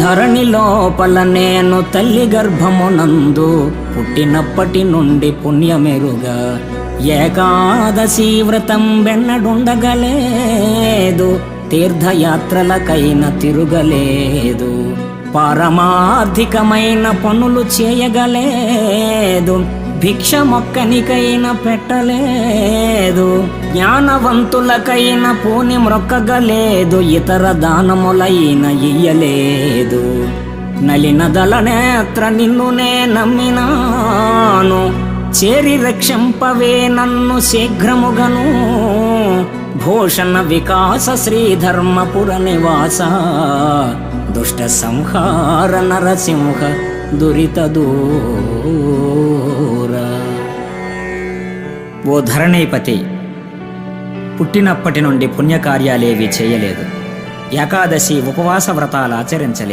ధరణి లోపల నేను తల్లి గర్భమునందు పుట్టినప్పటి నుండి పుణ్యమెరుగా ఏకాదశి వ్రతం వెన్నడుండగలేదు, తీర్థయాత్రలకైన తిరుగలేదు, పారమార్థికమైన పనులు చేయగలేదు, భిక్ష మొక్కనికైనా పెట్టలేదు, జ్ఞానవంతులకైన పూని మ్రొక్కగలేదు, ఇతర దానములైన ఇయ్యలేదు. నలినదల నేత్ర నిన్నునే నమ్మినాను, చేరి రక్షింపవే నన్ను శీఘ్రముగను. భూషణ వికాస శ్రీధర్మపుర నివాస, దుష్ట సంహార నరసింహ దురిత దూర. ఓ ధరణీపతి, పుట్టినప్పటి నుండి పుణ్యకార్యాలేవి చేయలేదు, ఏకాదశి ఉపవాస వ్రతాలు ఆచరించలేదు.